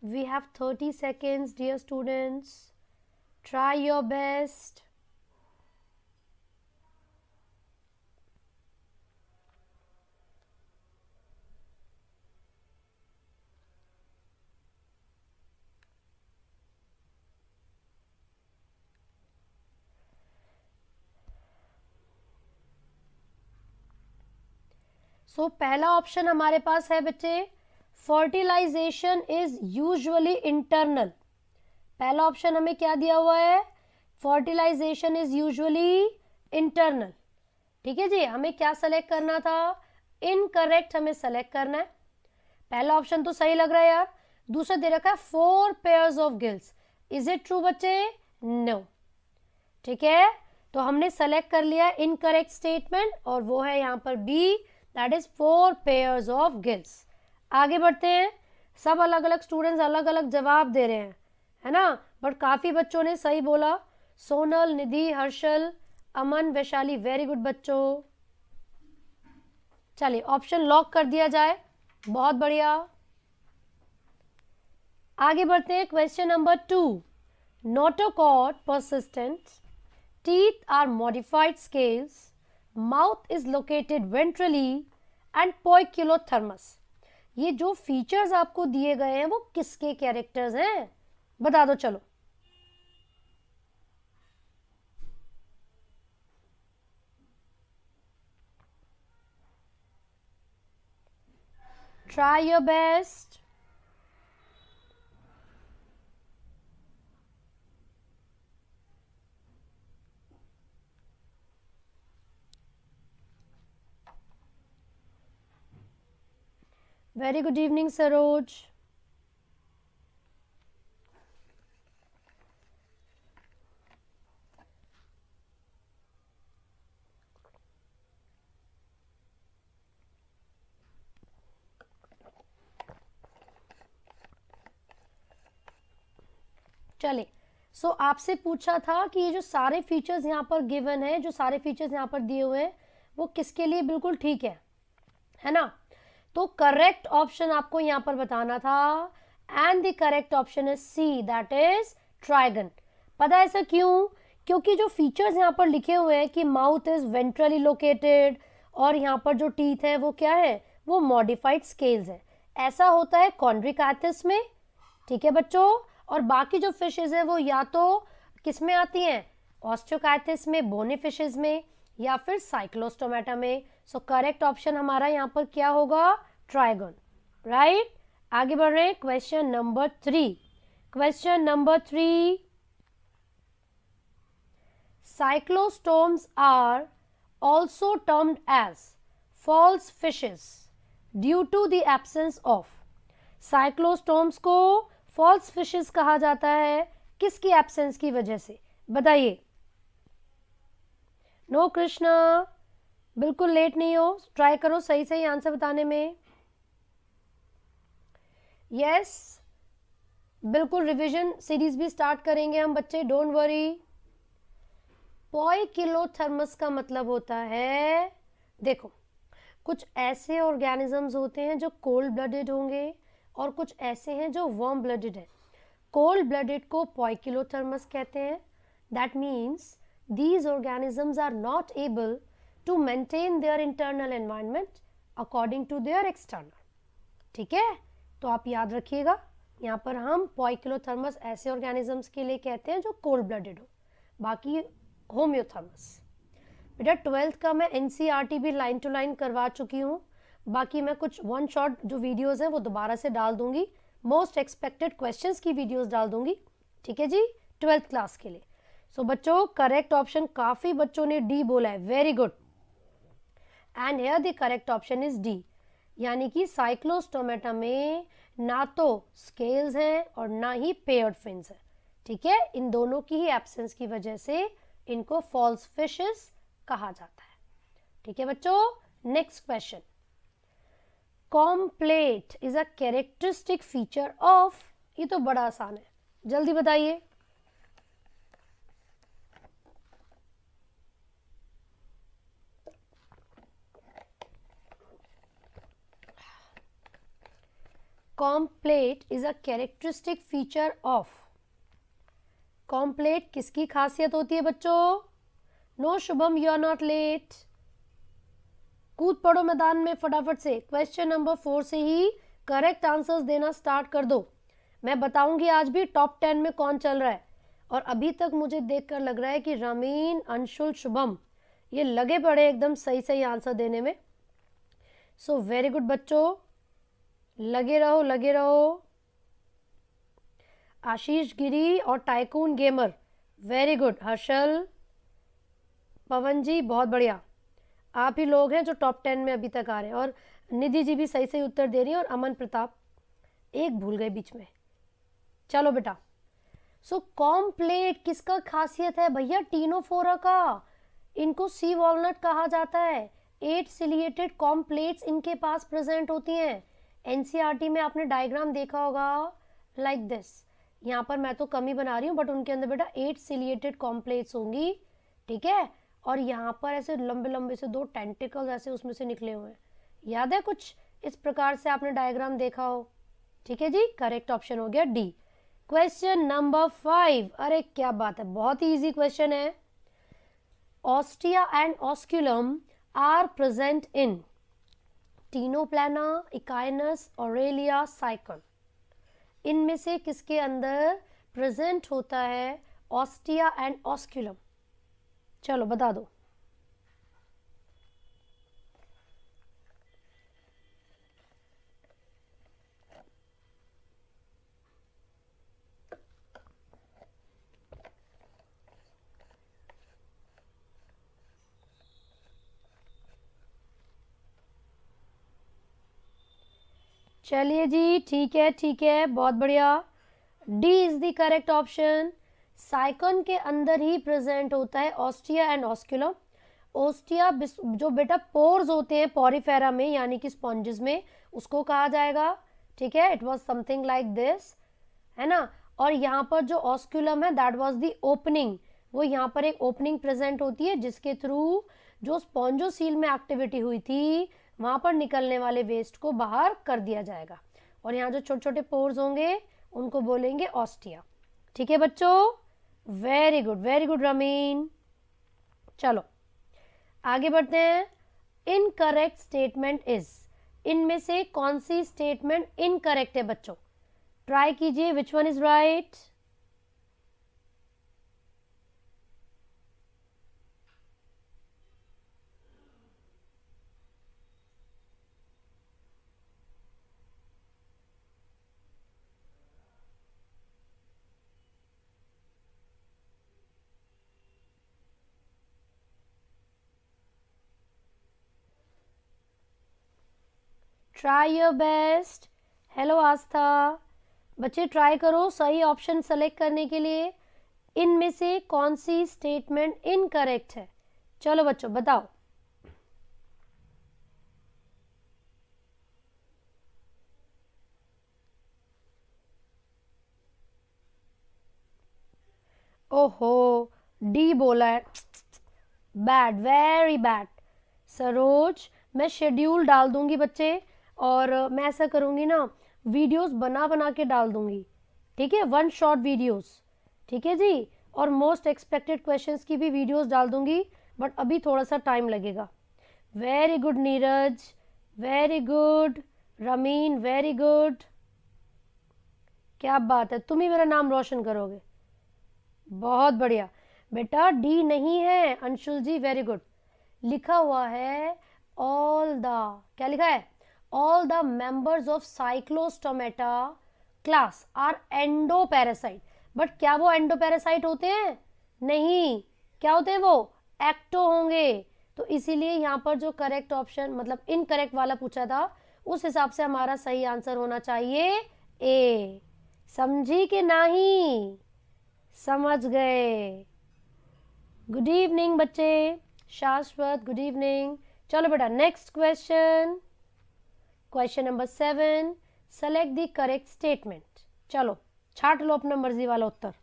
We have 30 seconds, dear students. Try your best. सो पहला option हमारे पास है बच्चे, फर्टिलाइजेशन इज यूजुअली इंटरनल। पहला ऑप्शन हमें क्या दिया हुआ है, फर्टिलाइजेशन इज यूजुअली इंटरनल। ठीक है जी, हमें क्या सेलेक्ट करना था, इनकरेक्ट हमें सेलेक्ट करना है। पहला ऑप्शन तो सही लग रहा है यार। दूसरा दे रखा है 4 pairs of gills, is it true बच्चे, नो। ठीक है, तो हमने सेलेक्ट कर लिया इनकरेक्ट स्टेटमेंट और वो है यहाँ पर B, that is 4 pairs of gills. आगे बढ़ते हैं, सब अलग अलग स्टूडेंट्स अलग अलग जवाब दे रहे हैं, है ना, बट काफी बच्चों ने सही बोला। सोनल, निधि, हर्षल, अमन, वैशाली, वेरी गुड बच्चों। चलिए ऑप्शन लॉक कर दिया जाए, बहुत बढ़िया। आगे बढ़ते हैं, question number 2। Notochord persistent, teeth are modified scales, mouth is located ventrally and poikilothermus। ये जो फीचर्स आपको दिए गए हैं वो किसके कैरेक्टर्स हैं, बता दो चलो। Try your best. Very good evening Saroj. चले, सो आपसे पूछा था कि ये जो सारे फीचर्स यहाँ पर गिवन है, जो सारे फीचर्स यहाँ पर दिए हुए हैं वो किसके लिए बिल्कुल ठीक है ना। तो करेक्ट ऑप्शन आपको यहाँ पर बताना था, and the correct option is C, that is Trygon. पता है ऐसा क्यों, क्योंकि जो फीचर्स यहाँ पर लिखे हुए हैं कि माउथ इज वेंट्रली लोकेटेड और यहाँ पर जो टीथ है वो क्या है, वो मॉडिफाइड स्केल्स है। ऐसा होता है कॉन्ड्रिकाथिस में, ठीक है बच्चों, और बाकी जो फिशेज है वो या तो किस में आती हैं, ऑस्टियोकाइथिस में, बोनी फिशेज में, या फिर साइक्लोस्टोमेटा में। सो करेक्ट ऑप्शन हमारा यहाँ पर क्या होगा, ट्राइगन, राइट। आगे बढ़ रहे हैं, question number 3। Question number 3, cyclostomes are also termed as false fishes due to the absence of। cyclostomes को false fishes कहा जाता है किसकी एब्सेंस की वजह से, बताइए। नो कृष्णा, बिल्कुल लेट नहीं हो, ट्राई करो सही सही आंसर बताने में। यस, बिल्कुल रिवीजन सीरीज भी स्टार्ट करेंगे हम बच्चे, डोंट वरी। पोइकिलोथर्मस का मतलब होता है, देखो कुछ ऐसे ऑर्गेनिजम्स होते हैं जो कोल्ड ब्लडेड होंगे और कुछ ऐसे हैं जो वार्म ब्लडेड है। कोल्ड ब्लडेड को पोइकिलोथर्मस कहते हैं। That means these organisms are not able to maintain their internal environment according to their external। ठीक है, तो आप याद रखिएगा, यहाँ पर हम पोइकिलोथर्मस ऐसे ऑर्गेनिजम्स के लिए कहते हैं जो कोल्ड ब्लडेड हो, बाकी होम्योथर्मस। बेटा 12th का मैं एनसीईआरटी भी लाइन टू लाइन करवा चुकी हूँ, बाकी मैं कुछ वन शॉट जो वीडियोस हैं वो दोबारा से डाल दूंगी, मोस्ट एक्सपेक्टेड क्वेश्चंस की वीडियोस डाल दूंगी, ठीक है जी, 12th क्लास के लिए। सो बच्चों करेक्ट ऑप्शन काफी बच्चों ने डी बोला है, very good, and here the correct option is D, यानी कि साइक्लोस्टोमेटा में ना तो स्केल्स हैं और ना ही पेयर्ड फिन्स है। ठीक है, इन दोनों की ही एब्सेंस की वजह से इनको फॉल्स फिशेस कहा जाता है। ठीक है बच्चों, next question, comb plate is a characteristic feature of, ये तो बड़ा आसान है, जल्दी बताइए। Comb plate is a characteristic feature of. Comb plate किसकी खासियत होती है बच्चों? No Shubham, you are not late. कूद पड़ो मैदान में फटाफट से। क्वेश्चन नंबर 4 से ही करेक्ट आंसर्स देना स्टार्ट कर दो। मैं बताऊंगी आज भी टॉप 10 में कौन चल रहा है। और अभी तक मुझे देखकर लग रहा है कि रमीन, अंशुल, शुभम ये लगे पड़े एकदम सही सही आंसर देने में। सो वेरी गुड बच्चों, लगे रहो लगे रहो। आशीष गिरी और tycoon gamer, very good. Harshal, Pawan ji, बहुत बढ़िया। आप ही लोग हैं जो टॉप 10 में अभी तक आ रहे हैं। और निधि जी भी सही सही उत्तर दे रही हैं। और अमन प्रताप, एक भूल गए बीच में। चलो बेटा, सो कॉम्प्लेट किसका खासियत है भैया? टीनोफोरा का। इनको सी वॉलनट कहा जाता है। 8 सिलिएटेड कॉम्प्लेट्स इनके पास प्रेजेंट होती हैं। एनसीईआरटी में आपने डायग्राम देखा होगा लाइक दिस। यहाँ पर मैं तो कम ही बना रही हूँ, बट उनके अंदर बेटा 8 सिलिएटेड कॉम्प्लेट्स होंगी, ठीक है। और यहाँ पर ऐसे लंबे लंबे से 2 टेंटिकल्स ऐसे उसमें से निकले हुए हैं। याद है कुछ इस प्रकार से आपने डायग्राम देखा हो? ठीक है जी, करेक्ट ऑप्शन हो गया डी। क्वेश्चन नंबर 5, अरे क्या बात है, बहुत ही इजी क्वेश्चन है। Ostia and osculum are present in Ctenoplana, Echinus, Aurelia, Sycon. इनमें से किसके अंदर प्रेजेंट होता है ऑस्टिया एंड ऑस्क्यूलम? चलो बता दो। चलिए जी, ठीक है, बहुत बढ़िया। D is the correct option. साइकन के अंदर ही प्रेजेंट होता है ऑस्टिया एंड ऑस्क्यूलम। ओस्टिया जो बेटा पोर्स होते हैं पॉरीफेरा में, यानी कि स्पॉन्जेस में, उसको कहा जाएगा, ठीक है। It was something like this, है ना। और यहाँ पर जो ऑस्क्यूलम है दैट वाज द ओपनिंग। वो यहाँ पर एक ओपनिंग प्रेजेंट होती है जिसके थ्रू जो स्पॉन्जोसील में एक्टिविटी हुई थी वहां पर निकलने वाले वेस्ट को बाहर कर दिया जाएगा। और यहाँ जो छोटे छोटे पोर्स होंगे उनको बोलेंगे ऑस्टिया। ठीक है बच्चों, वेरी गुड रमीन। चलो आगे बढ़ते हैं। इनकरेक्ट स्टेटमेंट इज, इनमें से कौन सी स्टेटमेंट इनकरेक्ट है बच्चों? ट्राई कीजिए, which one is right? Try your best. Hello Aastha, बच्चे ट्राई करो सही ऑप्शन सेलेक्ट करने के लिए। इनमें से कौन सी स्टेटमेंट इनकरेक्ट है? चलो बच्चों बताओ। ओहो, डी बोला है, बैड, वेरी बैड। सरोज, मैं शेड्यूल डाल दूंगी बच्चे, और मैं ऐसा करूंगी ना, वीडियोस बना बना के डाल दूंगी, ठीक है, 1 शॉट वीडियोस, ठीक है जी। और मोस्ट एक्सपेक्टेड क्वेश्चंस की भी वीडियोस डाल दूंगी, बट अभी थोड़ा सा टाइम लगेगा। Very good Neeraj, very good ramen, very good, क्या बात है, तुम ही मेरा नाम रोशन करोगे। बहुत बढ़िया बेटा, डी नहीं है अंशुल जी, वेरी गुड। लिखा हुआ है ऑल द, क्या लिखा है? All the members of Cyclostomata class are endoparasite. But क्या वो एंडोपैरासाइट होते हैं? नहीं। क्या होते हैं वो? एक्टो होंगे। तो इसीलिए यहाँ पर जो करेक्ट ऑप्शन, मतलब इनकरेक्ट वाला पूछा था, उस हिसाब से हमारा सही आंसर होना चाहिए ए। समझी कि नहीं? समझ गए। गुड इवनिंग बच्चे। शाश्वत, गुड इवनिंग। चलो बेटा next question, question number 7, select the correct statement. चलो छाट लो अपना मर्जी वाला उत्तर।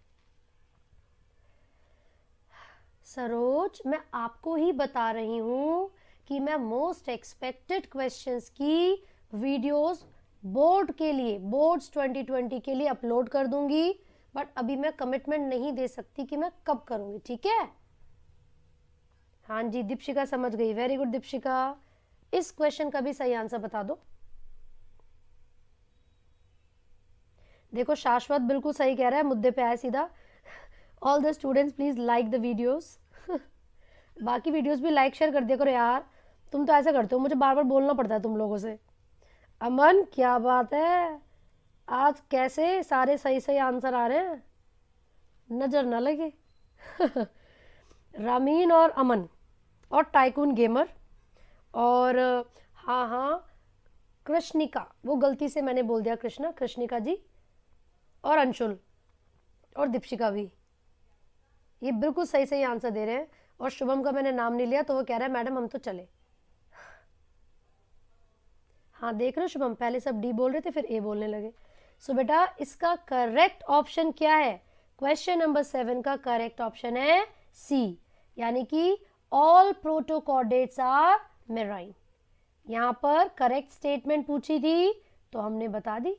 सरोज, मैं आपको ही बता रही हूं कि मैं मोस्ट एक्सपेक्टेड क्वेश्चंस की वीडियोस बोर्ड के लिए, बोर्ड्स 2020 के लिए अपलोड कर दूंगी, बट अभी मैं कमिटमेंट नहीं दे सकती कि मैं कब करूंगी, ठीक है। हाँ जी, दीपशिका समझ गई, वेरी गुड दीपशिका। इस क्वेश्चन का भी सही आंसर बता दो। देखो शाश्वत बिल्कुल सही कह रहा है, मुद्दे पे आया सीधा। All the students please like the videos. बाकी वीडियोस भी लाइक शेयर कर दिया करो यार, तुम तो ऐसा करते हो, मुझे बार बार बोलना पड़ता है तुम लोगों से। अमन क्या बात है, आज कैसे सारे सही सही आंसर आ रहे हैं, नजर ना लगे। रामीन और अमन और टाइकून गेमर और हाँ हाँ कृष्णिका, वो गलती से मैंने बोल दिया कृष्णा, कृष्णिका जी और अंशुल और दीपशिका भी, ये बिल्कुल सही सही आंसर दे रहे हैं। और शुभम का मैंने नाम नहीं लिया तो वो कह रहा है मैडम हम तो चले। हाँ देख रहे हो शुभम, पहले सब डी बोल रहे थे फिर ए बोलने लगे। सो बेटा इसका करेक्ट ऑप्शन क्या है, क्वेश्चन नंबर 7 का करेक्ट ऑप्शन है सी, यानी कि ऑल प्रोटोकॉर्डेट्स आर मेराइन। यहाँ पर करेक्ट स्टेटमेंट पूछी थी तो हमने बता दी,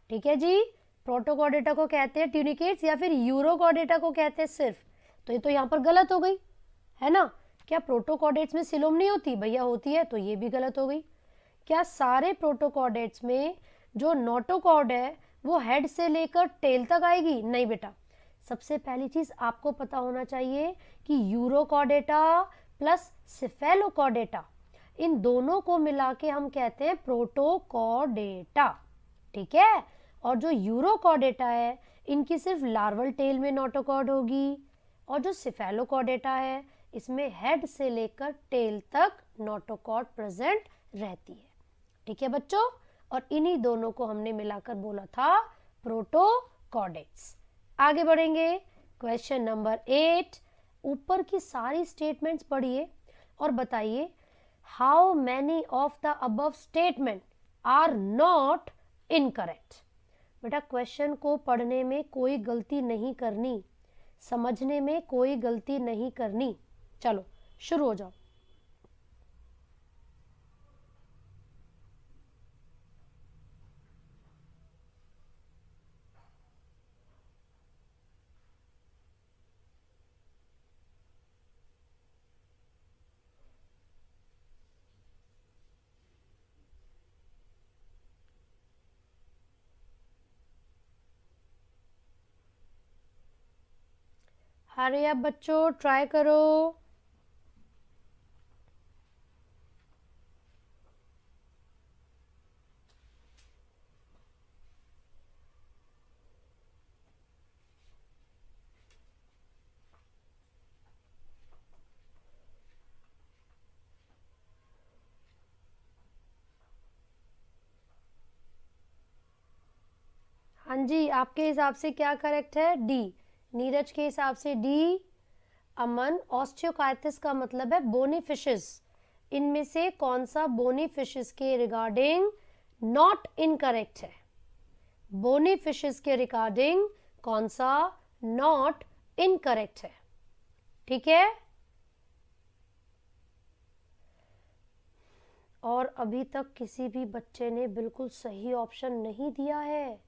ठीक है जी। प्रोटोकॉर्डेटा को कहते हैं ट्यूनिकेट्स या फिर यूरोकॉर्डेटा को कहते हैं सिर्फ, तो ये तो यहाँ पर गलत हो गई है ना। क्या प्रोटोकॉर्डेट्स में सिलोम नहीं होती, भैया होती है, तो ये भी गलत हो गई। क्या सारे प्रोटोकॉर्डेट्स में जो नोटोकॉर्ड है वो हेड से लेकर टेल तक आएगी, नहीं बेटा। सबसे पहली चीज आपको पता होना चाहिए कि यूरोकॉर्डेटा प्लस सिफेलोकॉर्डेटा, इन दोनों को मिला के हम कहते हैं प्रोटोकॉर्डेटा, ठीक है। और जो यूरोकॉर्डेटा है इनकी सिर्फ लार्वल टेल में नोटोकॉर्ड होगी, और जो सिफेलोकॉर्डेटा है इसमें हेड से लेकर टेल तक नोटोकॉर्ड प्रेजेंट रहती है, ठीक है बच्चों। और इन्हीं दोनों को हमने मिलाकर बोला था प्रोटोकॉर्डेट्स। आगे बढ़ेंगे, क्वेश्चन नंबर 8। ऊपर की सारी स्टेटमेंट्स पढ़िए और बताइए how many of the above statement are not incorrect. बेटा क्वेश्चन को पढ़ने में कोई गलती नहीं करनी, समझने में कोई गलती नहीं करनी। चलो शुरू हो जाओ। अरे अब बच्चों ट्राई करो। हाँ जी, आपके हिसाब से क्या करेक्ट है, डी। नीरज के हिसाब से डी। अमन, ऑस्टियोकाइटिस का मतलब है बोनी फिशेस, इनमें से कौन सा बोनी फिशेस के रिगार्डिंग नॉट इनकरेक्ट है, बोनी फिशेस के रिगार्डिंग कौन सा नॉट इनकरेक्ट है, ठीक है। और अभी तक किसी भी बच्चे ने बिल्कुल सही ऑप्शन नहीं दिया है।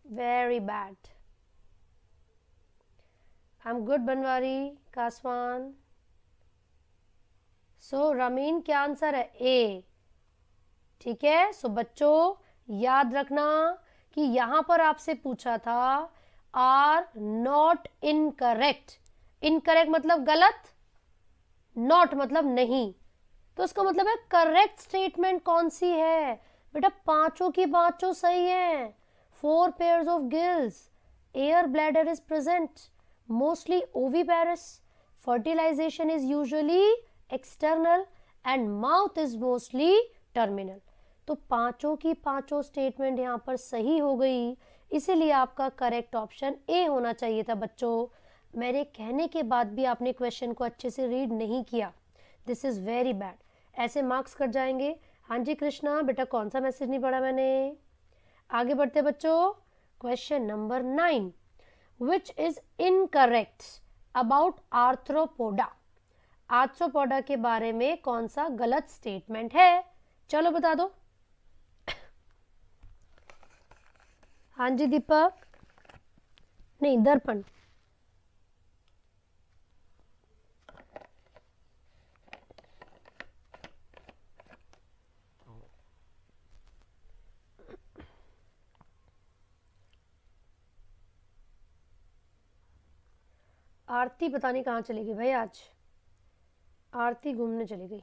Very bad. I am good Banwari, Kaswan. So ramen क्या आंसर है, ए, ठीक है। सो बच्चों याद रखना कि यहां पर आपसे पूछा था आर नॉट इनकरेक्ट। इनकरेक्ट मतलब गलत, नॉट मतलब नहीं, तो इसका मतलब है करेक्ट स्टेटमेंट कौन सी है बेटा, पांचों की पांचों सही है। 4 pairs of gills, air bladder is present, mostly oviparous, fertilization is usually external and mouth is mostly terminal। तो पांचों की पांचों स्टेटमेंट यहाँ पर सही हो गई, इसीलिए आपका करेक्ट ऑप्शन ए होना चाहिए था बच्चों। मेरे कहने के बाद भी आपने क्वेश्चन को अच्छे से रीड नहीं किया, दिस इज वेरी बैड, ऐसे मार्क्स कट जाएंगे। हाँ जी कृष्णा बेटा, कौन सा मैसेज नहीं पढ़ा मैंने। आगे बढ़ते बच्चों, question number 9, which is incorrect about arthropoda. Arthropoda के बारे में कौन सा गलत स्टेटमेंट है? चलो बता दो। हाँ जी दीपक, नहीं दर्पण। आरती पता नहीं कहाँ चली गई भाई, आज आरती घूमने चली गई।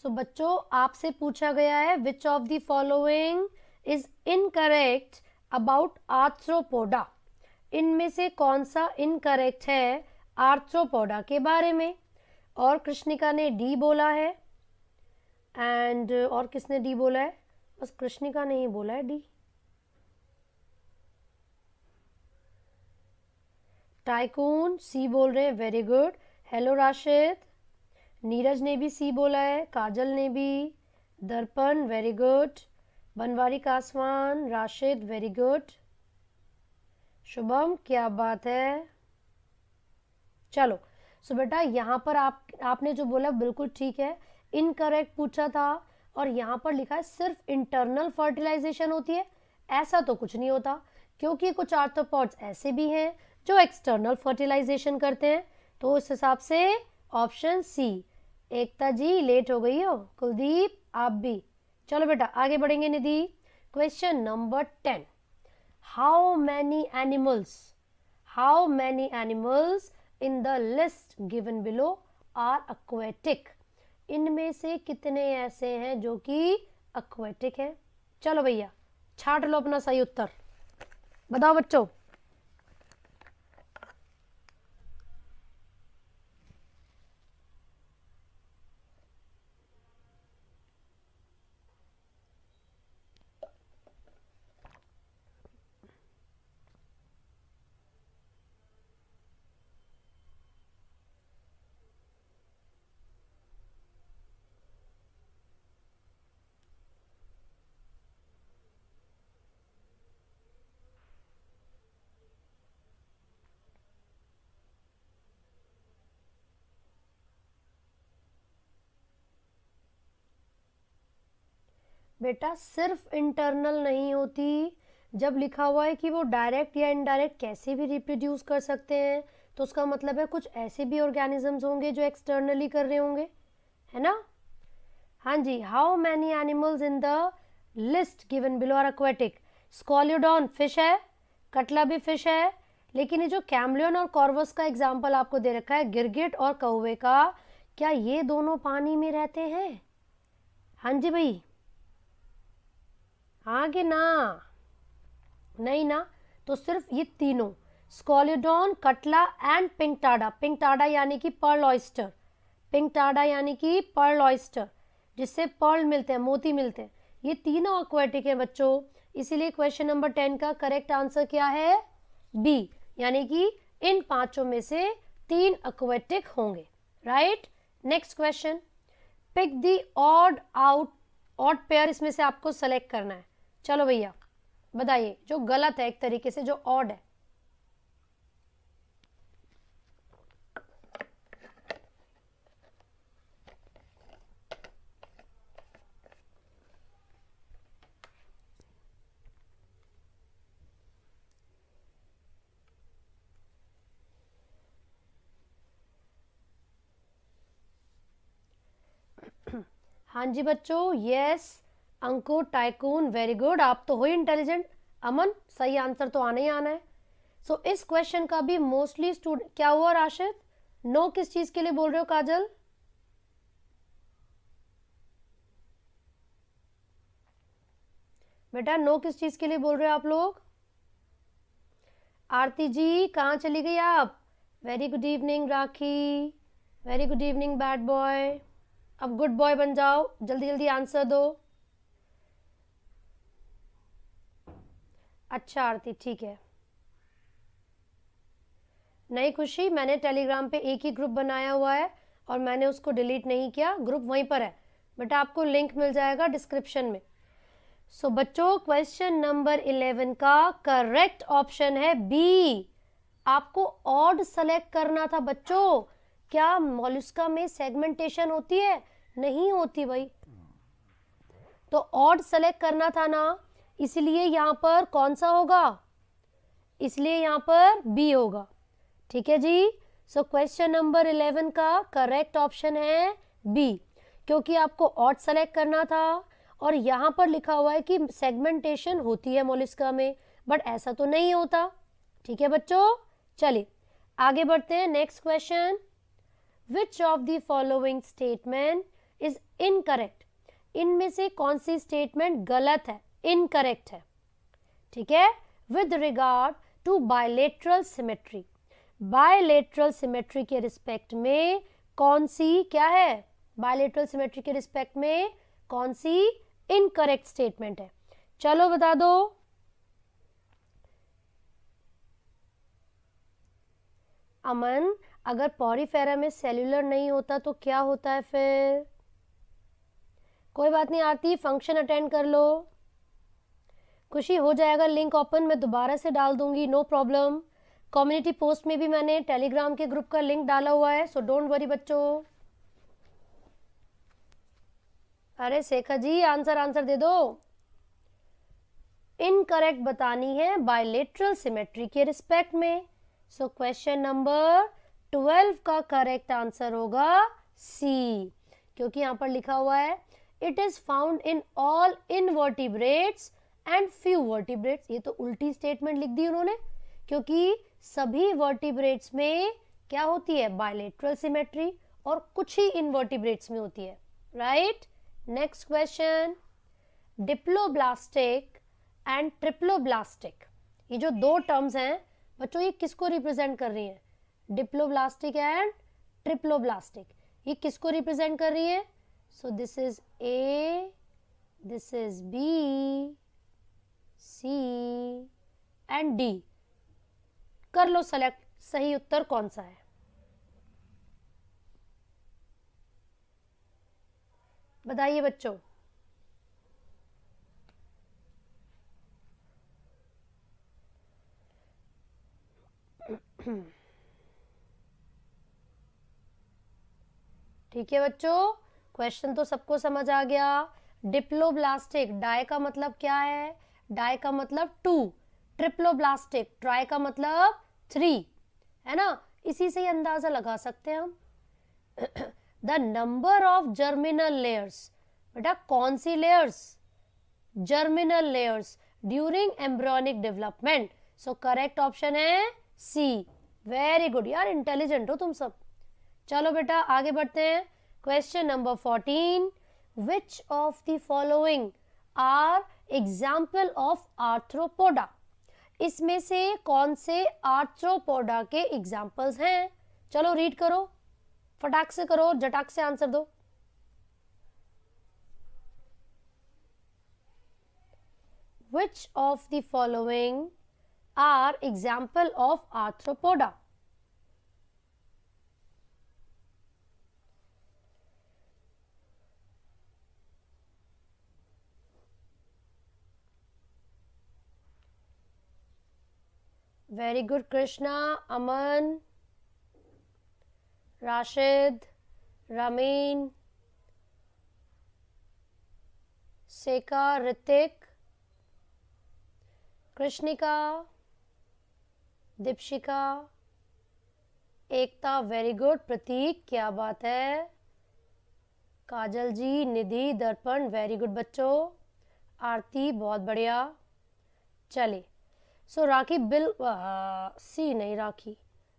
सो बच्चों, आपसे पूछा गया है which of the following is incorrect about arthropoda. इनमें से कौन सा इनकरेक्ट है आर्थ्रोपोडा के बारे में? और कृष्णिका ने डी बोला है, एंड और किसने डी बोला है? बस कृष्णिका ने ही बोला है डी। टाइकून सी बोल रहे हैं, very good. Hello Rashid. Neeraj ने भी सी बोला है, काजल ने भी, दर्पण very good, Banwari Kaswan, Rashid very good, Shubham क्या बात है। चलो सो बेटा यहाँ पर आपने जो बोला बिल्कुल ठीक है, इनकरेक्ट पूछा था और यहाँ पर लिखा है सिर्फ इंटरनल फर्टिलाइजेशन होती है। ऐसा तो कुछ नहीं होता, क्योंकि कुछ आर्थ्रोपॉड्स ऐसे भी हैं जो एक्सटर्नल फर्टिलाइजेशन करते हैं। तो उस हिसाब से ऑप्शन सी। एकता जी लेट हो गई हो, कुलदीप आप भी। चलो बेटा आगे बढ़ेंगे Nidhi. Question number 10, how many animals in the list given below are aquatic। इनमें से कितने ऐसे हैं जो कि aquatic हैं? चलो भैया छाट लो अपना सही उत्तर, बताओ बच्चों। बेटा सिर्फ इंटरनल नहीं होती, जब लिखा हुआ है कि वो डायरेक्ट या इनडायरेक्ट कैसे भी रिप्रोड्यूस कर सकते हैं, तो उसका मतलब है कुछ ऐसे भी ऑर्गेनिजम्स होंगे जो एक्सटर्नली कर रहे होंगे, है ना। हाँ जी, how many animals in the list given below are aquatic। Scoliodon fish है, कटला भी फिश है, लेकिन ये जो कैमलियन और कॉर्वस का एग्जाम्पल आपको दे रखा है, गिरगिट और कौवे का, क्या ये दोनों पानी में रहते हैं? हाँ जी भाई, हाँ कि ना? नहीं ना, तो सिर्फ ये तीनों Scoliodon, catla and Pinctada. Pinctada यानी कि पर्ल ऑयस्टर, पिंकटाडा यानी कि पर्ल ऑयस्टर, जिससे पर्ल मिलते हैं, मोती मिलते हैं, ये तीनों aquatic हैं बच्चों। इसीलिए क्वेश्चन नंबर 10 का करेक्ट आंसर क्या है? बी, यानी कि इन पांचों में से 3 aquatic होंगे, right. Next question, pick the odd pair, इसमें से आपको सेलेक्ट करना है। चलो भैया बताइए जो गलत है, एक तरीके से जो ऑड है। हाँ जी बच्चों, यस अंकुर, टाइकून वेरी गुड, आप तो हो इंटेलिजेंट। अमन सही आंसर तो आना ही आना है। सो इस क्वेश्चन का भी मोस्टली स्टूडेंट, क्या हुआ राशिद? नो किस चीज के लिए बोल रहे हो काजल? बेटा नो किस चीज के लिए बोल रहे हो आप लोग? आरती जी कहाँ चली गई आप? Very good evening Rakhi, very good evening bad boy. अब गुड बॉय बन जाओ, जल्दी जल्दी आंसर दो। अच्छा आरती ठीक है। नहीं खुशी, मैंने टेलीग्राम पे एक ही ग्रुप बनाया हुआ है और मैंने उसको डिलीट नहीं किया, ग्रुप वहीं पर है बेटा, आपको लिंक मिल जाएगा डिस्क्रिप्शन में। सो बच्चों क्वेश्चन नंबर 11 का करेक्ट ऑप्शन है बी, आपको ऑड सेलेक्ट करना था बच्चों। क्या मॉलस्का में सेगमेंटेशन होती है? नहीं होती भाई। तो ऑड सेलेक्ट करना था ना, इसलिए यहां पर कौन सा होगा? इसलिए यहां पर बी होगा। ठीक है जी। सो क्वेश्चन नंबर 11 का करेक्ट ऑप्शन है बी, क्योंकि आपको ऑड सेलेक्ट करना था और यहां पर लिखा हुआ है कि सेगमेंटेशन होती है मोलस्का में, बट ऐसा तो नहीं होता। ठीक है बच्चों, चलिए आगे बढ़ते हैं। Next question, which of the following statement is incorrect? इनमें से कौन सी स्टेटमेंट गलत है, इनकरेक्ट है? ठीक है, with regard to bilateral symmetry, bilateral symmetry के रिस्पेक्ट में कौन सी क्या है? बायलेटरल सिमेट्री के रिस्पेक्ट में कौन सी इनकरेक्ट स्टेटमेंट है? चलो बता दो। अमन, अगर पॉरीफेरा में सेल्यूलर नहीं होता तो क्या होता है फिर? कोई बात नहीं आरती, फंक्शन अटेंड कर लो। खुशी हो जाएगा, लिंक ओपन मैं दोबारा से डाल दूंगी, नो प्रॉब्लम। कम्युनिटी पोस्ट में भी मैंने टेलीग्राम के ग्रुप का लिंक डाला हुआ है, सो डोंट वरी बच्चों। अरे शेखर जी आंसर दे दो। इनकरेक्ट बतानी है बायलेटरल सिमेट्री के रिस्पेक्ट में। सो क्वेश्चन नंबर 12 का करेक्ट आंसर होगा सी, क्योंकि यहां पर लिखा हुआ है it is found in all invertebrates and few vertebrates. ये तो उल्टी स्टेटमेंट लिख दी उन्होंने, क्योंकि सभी वर्टिब्रेट्स में क्या होती है? बायलेटरल सिमेट्री, और कुछ ही इनवर्टिब्रेट्स में होती है, right. Next question, diploblastic and triploblastic, ये जो दो टर्म्स हैं बच्चों, ये किसको रिप्रेजेंट कर रही हैं? डिप्लोब्लास्टिक एंड ट्रिप्लोब्लास्टिक, ये किसको रिप्रेजेंट कर रही है? So this is A, this is B, C and D. कर लो सेलेक्ट, सही उत्तर कौन सा है? बताइए बच्चों। ठीक है बच्चों, क्वेश्चन तो सबको समझ आ गया। डिप्लोब्लास्टिक, डाई का मतलब क्या है? डाई का मतलब 2, ट्रिप्लोब्लास्टिक ट्राई का मतलब 3, है ना। इसी से ही अंदाजा लगा सकते हैं हम। The number of germinal layers, बेटा कौन सी layers? Germinal layers during embryonic development. So correct option है सी। वेरी गुड यार, इंटेलिजेंट हो तुम सब। चलो बेटा आगे बढ़ते हैं। Question number 14, which of the following are example of Arthropoda? इसमें से कौन से आर्थ्रोपोडा के एग्जाम्पल्स हैं? चलो रीड करो, फटाक से करो, जटाक से आंसर दो। Which of the following are example of arthropoda? Very good Krishna, Aman, Rashid, Ramin, Seka, Ritik, कृष्णिका, दीपशिका, एकता, वेरी गुड। प्रतीक, क्या बात है। काजल जी, निधि, दर्पण, वेरी गुड बच्चों। आरती, बहुत बढ़िया। चलिए, सो राखी बिल सी नहीं, Rakhi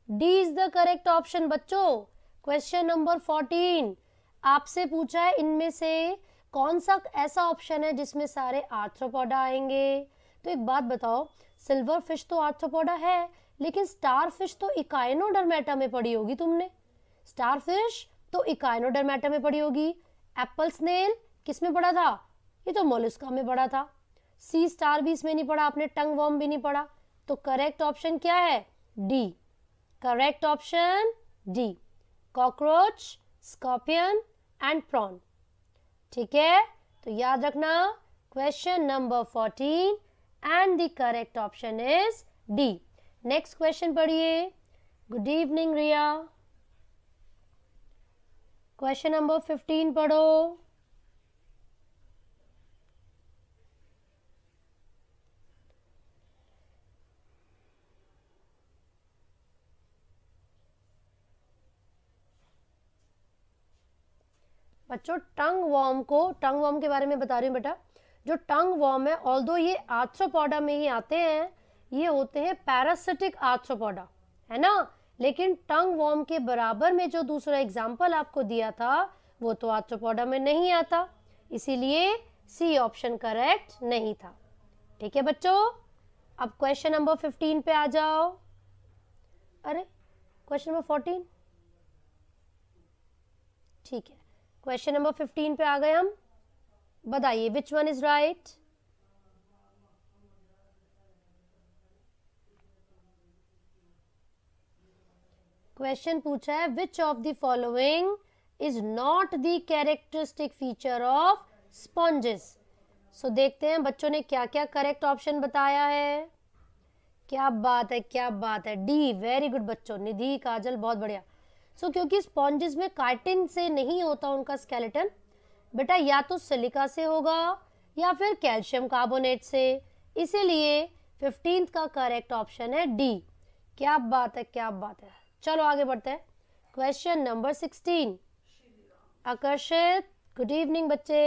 D is the correct option बच्चों। क्वेश्चन नंबर 14 आपसे पूछा है इनमें से कौन सा ऐसा ऑप्शन है जिसमें सारे आर्थ्रोपोडा आएंगे। तो एक बात बताओ, सिल्वर फिश तो आर्थ्रोपोडा है, लेकिन स्टार फिश तो इकाइनोडर्मेटा में पड़ी होगी तुमने। स्टार फिश तो इकाइनोडर्मेटा में पड़ी होगी। एप्पल स्नेल किस में पड़ा था? ये तो मोलस्का में पड़ा था। सी स्टार भी इसमें नहीं पड़ा आपने, टंग वर्म भी नहीं पड़ा। तो करेक्ट ऑप्शन क्या है? D. Correct option D, cockroach, scorpion and prawn. ठीक है, तो याद रखना question number 14 and the correct option is D. Next question पढ़िए। Good evening Riya. Question number 15 पढ़ो। बच्चों टंग वॉर्म के बारे में बता रही हूँ बेटा। जो टंग वॉर्म है, ऑल्दो ये आर्थ्रोपोडा में ही आते हैं, ये होते हैं पैरासिटिक आर्थ्रोपोडा, है ना। लेकिन टंग वॉर्म के बराबर में जो दूसरा एग्जाम्पल आपको दिया था वो तो आर्थ्रोपोडा में नहीं आता, इसीलिए सी ऑप्शन करेक्ट नहीं था। ठीक है बच्चों, अब क्वेश्चन नंबर 15 पे आ जाओ। अरे क्वेश्चन नंबर 14, ठीक है, क्वेश्चन नंबर 15 पे आ गए हम। बताइए which one is right. Question पूछा है which of the following is not the characteristic feature of sponges. So देखते हैं बच्चों ने क्या क्या करेक्ट ऑप्शन बताया है। क्या बात है, क्या बात है, डी, वेरी गुड बच्चों, निधि काजल बहुत बढ़िया। सो क्योंकि स्पॉन्जेस में काइटिन से नहीं होता उनका स्केलेटन बेटा, या तो सिलिका से होगा या फिर कैल्शियम कार्बोनेट से, इसीलिए 15th का करेक्ट ऑप्शन है डी। क्या बात है, क्या बात है। चलो आगे बढ़ते हैं। Question number 16। आकर्षित, गुड इवनिंग बच्चे।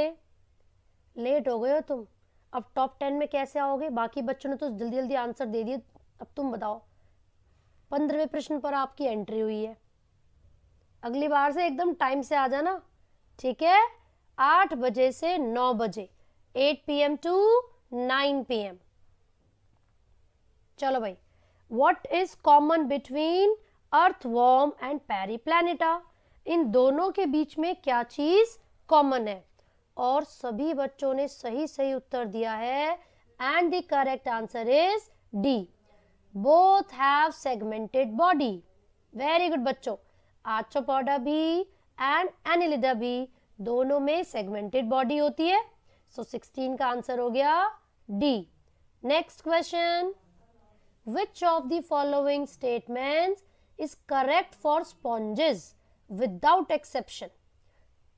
लेट हो गए हो तुम, अब टॉप 10 में कैसे आओगे? बाकी बच्चों ने तो जल्दी जल्दी आंसर दे दिए, अब तुम बताओ। 15वें प्रश्न पर आपकी एंट्री हुई है, अगली बार से एकदम टाइम से आ जाना, ठीक है। 8 बजे से 9 बजे, 8 PM टू 9 PM। चलो भाई, what is common between earthworm and Periplaneta? इन दोनों के बीच में क्या चीज कॉमन है? और सभी बच्चों ने सही सही उत्तर दिया है and the correct answer is D, both have segmented body. Very good बच्चों, आर्थ्रोपोडा भी एंड एनिलिडा भी दोनों में सेगमेंटेड बॉडी होती है। सो 16 का आंसर हो गया D. Next question, which of the following statements is correct for sponges without exception?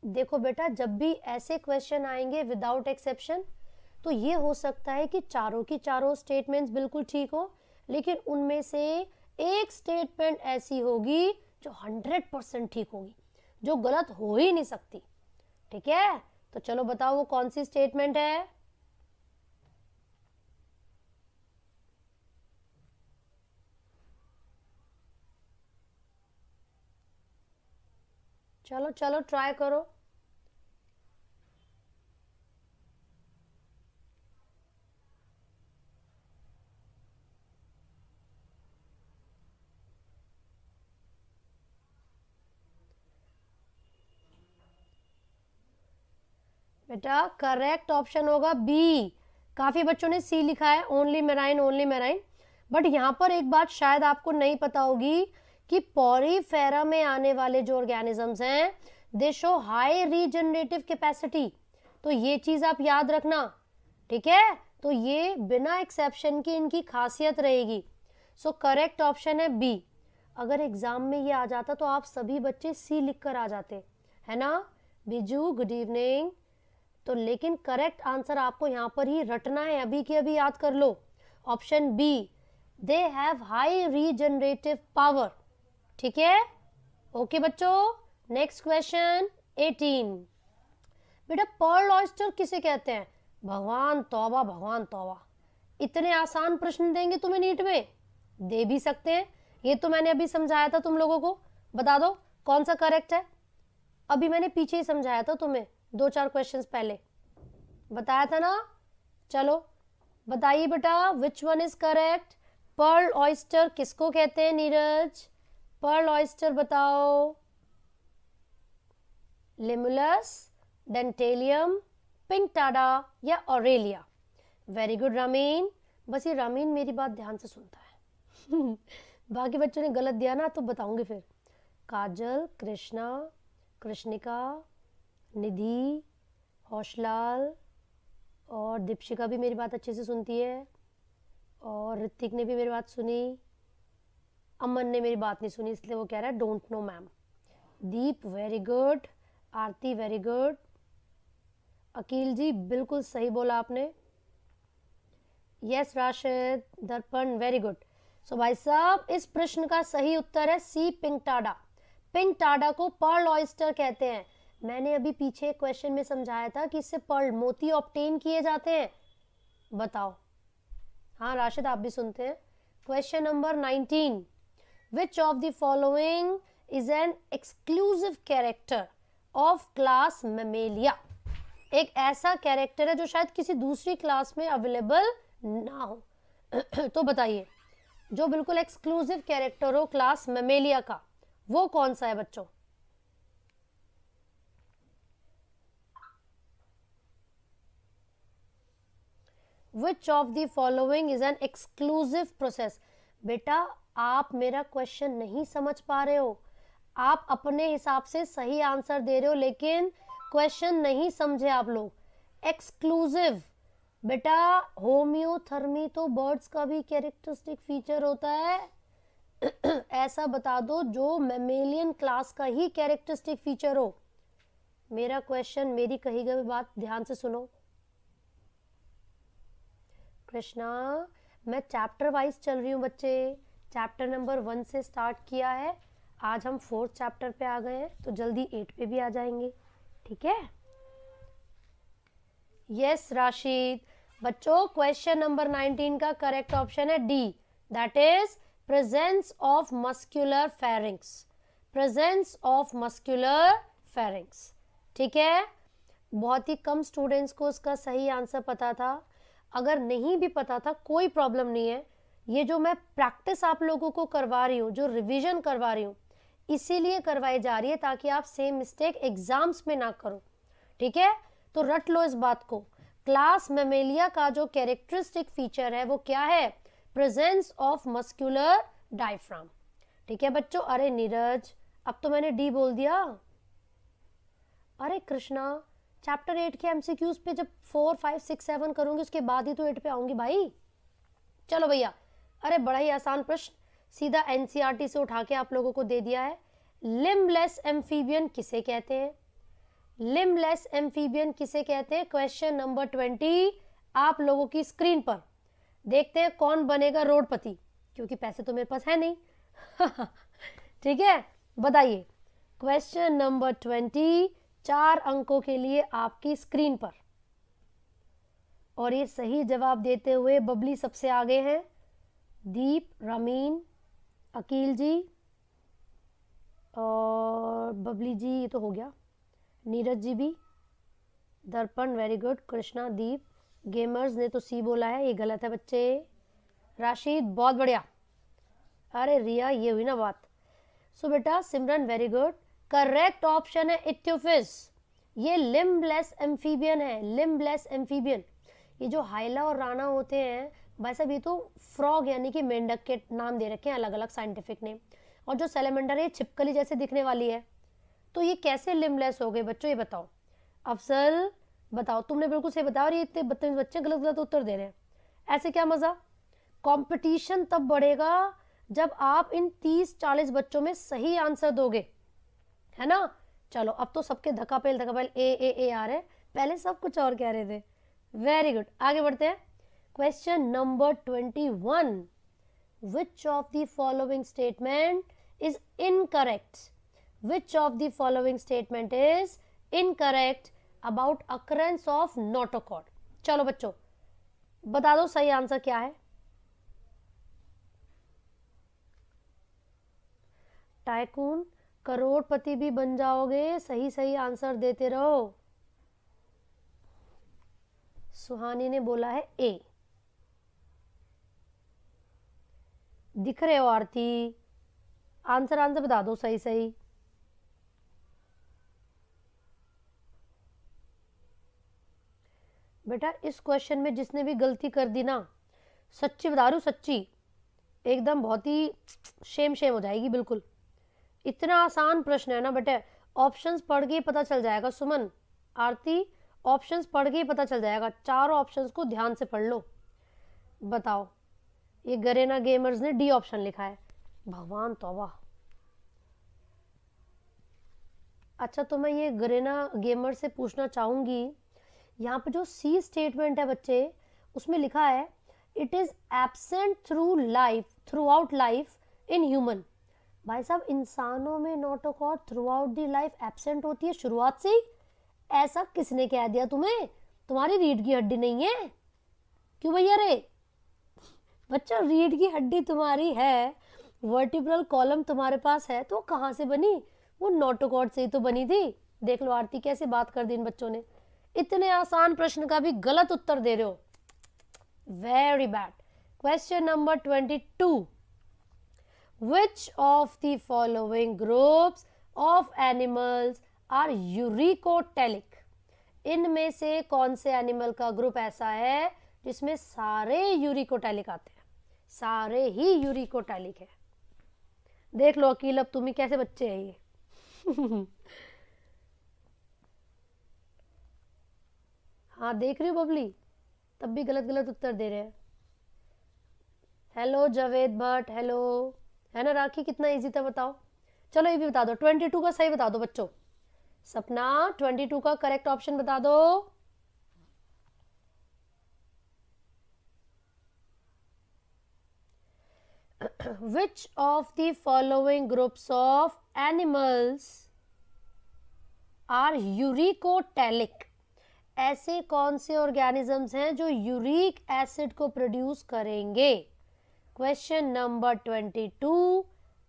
देखो बेटा, जब भी ऐसे क्वेश्चन आएंगे विदाउट एक्सेप्शन तो ये हो सकता है कि चारों की चारों स्टेटमेंट्स बिल्कुल ठीक हो, लेकिन उनमें से एक स्टेटमेंट ऐसी होगी जो 100% ठीक होगी, जो गलत हो ही नहीं सकती। ठीक है, तो चलो बताओ वो कौन सी स्टेटमेंट है। चलो चलो ट्राई करो। बेटा करेक्ट ऑप्शन होगा बी। काफी बच्चों ने सी लिखा है, only marine, only marine. But यहाँ पर एक बात शायद आपको नहीं पता होगी कि पॉरीफेरा में आने वाले जो ऑर्गेनिजम्स हैं दे शो हाई रीजनरेटिव कैपेसिटी, तो ये चीज आप याद रखना, ठीक है। तो ये बिना एक्सेप्शन की इनकी खासियत रहेगी। सो करेक्ट ऑप्शन है बी। अगर एग्जाम में ये आ जाता तो आप सभी बच्चे सी लिख कर आ जाते, है ना। Biju good evening. तो लेकिन करेक्ट आंसर आपको यहाँ पर ही रटना है, अभी के अभी याद कर लो, option B, they have high regenerative power. ठीक है, ओके बच्चों। Next question 18। बेटा पर्ल ऑयस्टर किसे कहते हैं? भगवान तौबा, भगवान तौबा, इतने आसान प्रश्न देंगे तुम्हें नीट में? दे भी सकते हैं, ये तो मैंने अभी समझाया था तुम लोगों को, बता दो कौन सा करेक्ट है। अभी मैंने पीछे ही समझाया था तुम्हें, 2-4 क्वेश्चंस पहले बताया था ना। चलो बताइए बेटा, which one is correct? Pearl oyster किसको कहते हैं नीरज? पर्ल ऑयस्टर बताओ। लिमुलस, डेंटेलियम, पिंकटाडा या ऑरेलिया? Very good Ramin. बस ये रामीन मेरी बात ध्यान से सुनता है बाकी बच्चों ने गलत दिया ना तो बताऊंगी फिर। काजल, कृष्णा, कृष्णिका, निधि, हौशलाल और दीपशिका भी मेरी बात अच्छे से सुनती है, और ऋतिक ने भी मेरी बात सुनी, अमन ने मेरी बात नहीं सुनी इसलिए वो कह रहा है don't know ma'am. Deep very good, Aarti very good, Akeel ji बिल्कुल सही बोला आपने। यस राशिद, दर्पण वेरी गुड। सो भाई साहब इस प्रश्न का सही उत्तर है सी, पिंक टाडा। पिंक टाडा को पर्ल ऑयस्टर कहते हैं। मैंने अभी पीछे क्वेश्चन में समझाया था कि इससे पर्ल मोती ऑब्टेन किए जाते हैं। बताओ। हाँ राशिद आप भी सुनते हैं। Question number 19, which of the following is an exclusive character of class Mammalia. एक ऐसा कैरेक्टर है जो शायद किसी दूसरी क्लास में अवेलेबल ना हो। तो बताइए जो बिल्कुल एक्सक्लूसिव कैरेक्टर हो क्लास मेमेलिया का, वो कौन सा है बच्चों? Which of the following is an exclusive process? बेटा आप मेरा क्वेश्चन नहीं समझ पा रहे हो, आप अपने हिसाब से सही आंसर दे रहे हो लेकिन क्वेश्चन नहीं समझे आप लोग। एक्सक्लूसिव बेटा, होम्योथर्मी तो बर्ड्स का भी कैरेक्टरिस्टिक फीचर होता है। ऐसा बता दो जो मैमेलियन क्लास का ही कैरेक्टरिस्टिक फीचर हो। मेरा क्वेश्चन, मेरी कही गई बात ध्यान से सुनो। कृष्णा मैं चैप्टर वाइज चल रही हूँ बच्चे, चैप्टर नंबर 1 से स्टार्ट किया है, आज हम 4th चैप्टर पे आ गए हैं तो जल्दी 8 पे भी आ जाएंगे, ठीक है? यस राशिद। बच्चों क्वेश्चन नंबर 19 का करेक्ट ऑप्शन है D, that is presence of muscular pharynx. Presence of muscular pharynx, ठीक है? बहुत ही कम स्टूडेंट्स को उसका सही आंसर पता था। अगर नहीं भी पता था कोई प्रॉब्लम नहीं है, ये जो मैं प्रैक्टिस आप लोगों को करवा रही हूँ, जो रिवीजन करवा रही हूँ, इसीलिए करवाई जा रही है ताकि आप सेम मिस्टेक एग्जाम्स में ना करो, ठीक है? तो रट लो इस बात को। क्लास मेमेलिया का जो कैरेक्टरिस्टिक फीचर है वो क्या है? प्रेजेंस ऑफ मस्कुलर डायफ्राम, ठीक है बच्चों? अरे नीरज अब तो मैंने डी बोल दिया। अरे कृष्णा चैप्टर 8 के एमसीक्यूज पे जब 4, 5, 6, 7 करूंगी उसके बाद ही तो 8 पे आऊंगी भाई। चलो भैया, अरे बड़ा ही आसान प्रश्न, सीधा एनसीईआरटी से उठा के आप लोगों को दे दिया है। लिम्बलेस एम्फीबियन किसे कहते हैं? लिम्बलेस एम्फीबियन किसे कहते हैं? क्वेश्चन नंबर 20 आप लोगों की स्क्रीन पर। देखते हैं कौन बनेगा रोडपति, क्योंकि पैसे तो मेरे पास है नहीं। ठीक है, बताइए। क्वेश्चन नंबर 20 4 अंकों के लिए आपकी स्क्रीन पर, और ये सही जवाब देते हुए बबली सबसे आगे हैं। दीप, रामीन, अकील जी और बबली जी, ये तो हो गया। नीरज जी भी, दर्पण वेरी गुड, कृष्णा, दीप। गेमर्स ने तो सी बोला है, ये गलत है बच्चे। राशिद बहुत बढ़िया। अरे रिया ये हुई ना बात। सो बेटा सिमरन वेरी गुड, करेक्ट ऑप्शन है इत्योफिस। ये लिम्बलेस एम्फीबियन है, लिम्बलेस एम्फीबियन। ये जो हाइला और राणा होते हैं भाई साहब, ये तो फ्रॉग यानी कि मेंढक के नाम दे रखे हैं, अलग अलग साइंटिफिक नेम। और जो सैलेमेंडर है छिपकली जैसे दिखने वाली है, तो ये कैसे लिम्बलेस हो गए बच्चों, ये बताओ। अफसल बताओ, तुमने बिल्कुल सही बताया और ये इतने बदतमीज बच्चे गलत गलत उत्तर दे रहे हैं, ऐसे क्या मजा। कंपटीशन तब बढ़ेगा जब आप इन 30-40 बच्चों में सही आंसर दोगे, है ना? चलो अब तो सबके धक्कापेल ए आ रहे हैं, पहले सब कुछ और कह रहे थे। वेरी गुड, आगे बढ़ते हैं। Question number 21, which of the following statement is incorrect? Which of the following statement is incorrect about occurrence of notochord? चलो बच्चों बता दो सही आंसर क्या है। टाइकून करोड़पति भी बन जाओगे, सही सही आंसर देते रहो। सुहानी ने बोला है ए। दिख रहे हो आरती? आंसर बता दो सही सही। बेटा इस क्वेश्चन में जिसने भी गलती कर दी ना, सच्ची बता रही हूँ, सच्ची एकदम बहुत ही शेम हो जाएगी बिल्कुल। इतना आसान प्रश्न है ना बेटे, ऑप्शंस पढ़ के पता चल जाएगा। सुमन, आरती, ऑप्शंस पढ़ के पता चल जाएगा, चारों ऑप्शंस को ध्यान से पढ़ लो। बताओ, ये गरेना गेमर्स ने डी ऑप्शन लिखा है, भगवान तौबा। अच्छा, तो मैं ये गरेना गेमर से पूछना चाहूंगी, यहाँ पे जो सी स्टेटमेंट है बच्चे, उसमें लिखा है it is absent through out life in human. भाई साहब, इंसानों में notochord through out the life absent होती है शुरुआत से ही? ऐसा किसने कह दिया तुम्हें? तुम्हारी रीढ़ की हड्डी नहीं है क्यों भैया रे? बच्चा, रीढ़ की हड्डी तुम्हारी है, वर्टिब्रल कॉलम तुम्हारे पास है, तो कहाँ से बनी? वो नोटोकॉर्ड से ही तो बनी थी। देख लो आरती, कैसे बात कर दी इन बच्चों ने। इतने आसान प्रश्न का भी गलत उत्तर दे रहे हो, very bad. Question number 22, which of the following groups of animals are uricotelic? इनमें से कौन से एनिमल का ग्रुप ऐसा है जिसमें सारे यूरिकोटेलिक आते हैं? सारे ही यूरिकोटेलिक है। देख लो अकील, अब तुम ही कैसे बच्चे हैं ये। हाँ देख रही हो बबली, तब भी गलत गलत उत्तर दे रहे हैं। Hello Javed Bhatt, hello. है ना राखी, कितना इजी था बताओ। चलो ये भी बता दो, 22 का सही बता दो बच्चों। सपना, 22 का करेक्ट ऑप्शन बता दो। Which of the following groups of animals are uricotelic? ऐसे कौन से ऑर्गेनिजम्स हैं जो यूरिक एसिड को प्रोड्यूस करेंगे? क्वेश्चन नंबर 22,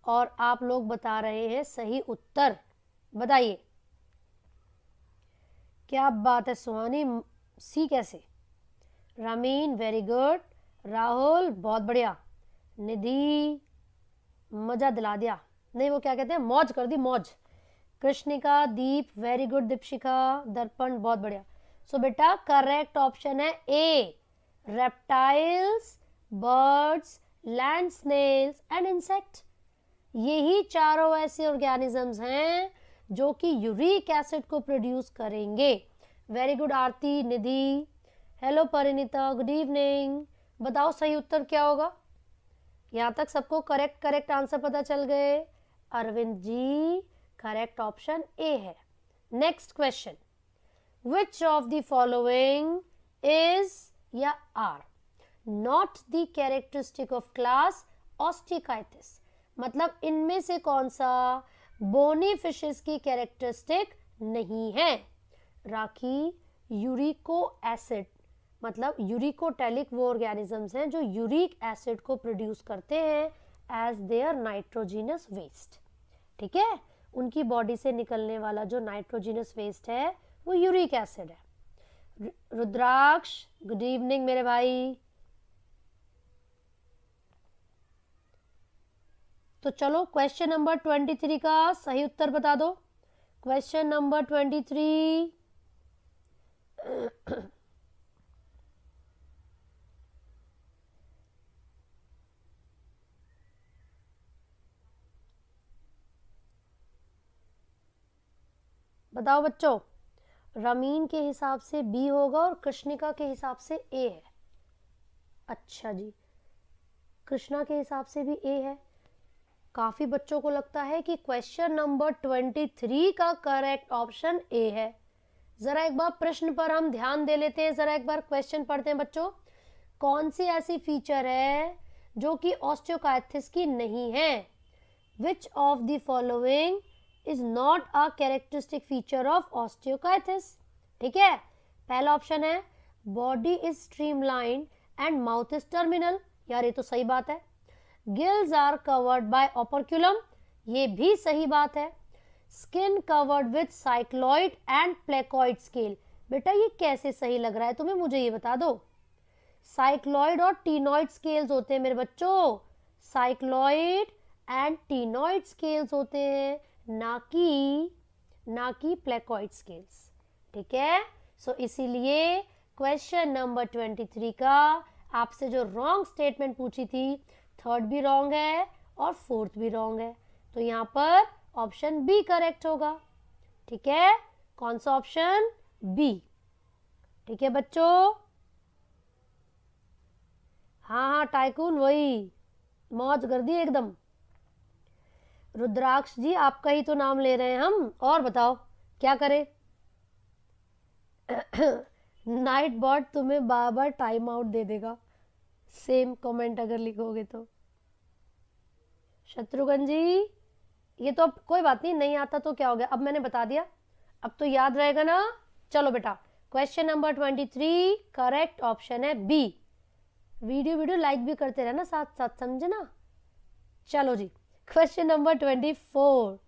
और आप लोग बता रहे हैं सही उत्तर। बताइए। क्या बात है सुहानी, सी कैसे? रामीन वेरी गुड, राहुल बहुत बढ़िया, निधि मजा दिला दिया, नहीं वो क्या कहते हैं, मौज कर दी मौज। कृष्णिका, दीप वेरी गुड, दीपशिखा, दर्पण बहुत बढ़िया। सो बेटा करेक्ट ऑप्शन है A, reptiles, birds, land snails and insect. यही चारों ऐसे ऑर्गेनिजम्स हैं जो कि यूरिक एसिड को प्रोड्यूस करेंगे। Very good Aarti, Nidhi, hello Parineeta, good evening. बताओ सही उत्तर क्या होगा? यहाँ तक सबको करेक्ट आंसर पता चल गए? Arvind ji, correct option A है। Next question, which of the following is या are not the characteristic of class Osteichthyes? मतलब इनमें से कौन सा बोनी फिशेस की कैरेक्टरिस्टिक नहीं है? राखी, यूरिको एसिड, मतलब यूरिकोटेलिक वो ऑर्गेनिजम्स हैं जो यूरिक एसिड को प्रोड्यूस करते हैं एज देयर नाइट्रोजिनस वेस्ट। ठीक है, उनकी बॉडी से निकलने वाला जो नाइट्रोजिनस वेस्ट है वो यूरिक एसिड है। रुद्राक्ष, गुड इवनिंग मेरे भाई। तो चलो क्वेश्चन नंबर 23 का सही उत्तर बता दो। क्वेश्चन नंबर 23, बताओ बच्चों। रमीन के हिसाब से बी होगा और कृष्णिका के हिसाब से ए है। अच्छा जी, कृष्णा के हिसाब से भी ए है। काफी बच्चों को लगता है कि क्वेश्चन नंबर 23 का करेक्ट ऑप्शन ए है। जरा एक बार प्रश्न पर हम ध्यान दे लेते हैं, जरा एक बार क्वेश्चन पढ़ते हैं बच्चों। कौन सी ऐसी फीचर है जो कि ऑस्टियोकाइथिस की नहीं है? Which of the following is not a characteristic feature of Osteichthyes? ठीक है, पहला ऑप्शन है body is streamline and mouth is terminal. यार ये तो सही बात है। Gills are covered by operculum, ये भी सही बात है। Skin covered with cycloid and placoid scale, बेटा ये कैसे सही लग रहा है तुम्हें, मुझे ये बता दो। साइक्लॉइड और टीनॉइड स्केल्स होते हैं मेरे बच्चों, साइक्लॉइड एंड टीनॉइड स्केल्स होते हैं, ना कि प्लेकॉइड स्केल्स। ठीक है, सो इसीलिए क्वेश्चन नंबर 23 का आपसे जो रॉन्ग स्टेटमेंट पूछी थी, थर्ड भी रॉन्ग है और फोर्थ भी रॉन्ग है, तो यहाँ पर ऑप्शन बी करेक्ट होगा। ठीक है, कौन सा ऑप्शन? बी। ठीक है बच्चों, हाँ टाइकून वही, मौज कर दी एकदम। रुद्राक्ष जी आपका ही तो नाम ले रहे हैं हम, और बताओ क्या करें। नाइट बॉट तुम्हें बार बार टाइम आउट दे देगा सेम कमेंट अगर लिखोगे तो। शत्रुघ्न जी ये तो अब कोई बात नहीं, नहीं आता तो क्या हो गया, अब मैंने बता दिया, अब तो याद रहेगा ना। चलो बेटा क्वेश्चन नंबर 23 करेक्ट ऑप्शन है बी। वीडियो लाइक भी करते रहना साथ साथ, समझे ना। चलो जी question number 24,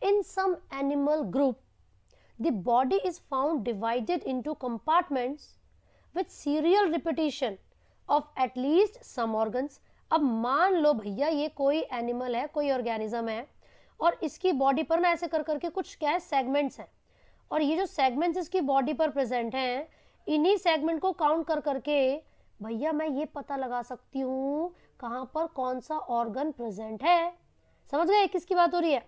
in some animal group the body is found divided into compartments with serial repetition of at least some organs। अब मान लो भैया ये कोई एनिमल है, कोई ऑर्गेनिज्म है, और इसकी बॉडी पर ना ऐसे कर करके कुछ क्या है सेगमेंट्स हैं, और ये जो सेगमेंट्स इसकी बॉडी पर प्रेजेंट हैं, इन्हीं सेगमेंट को काउंट कर करके भैया मैं ये पता लगा सकती हूँ कहाँ पर कौन सा ऑर्गन प्रेजेंट है। समझ गए किसकी बात हो रही है।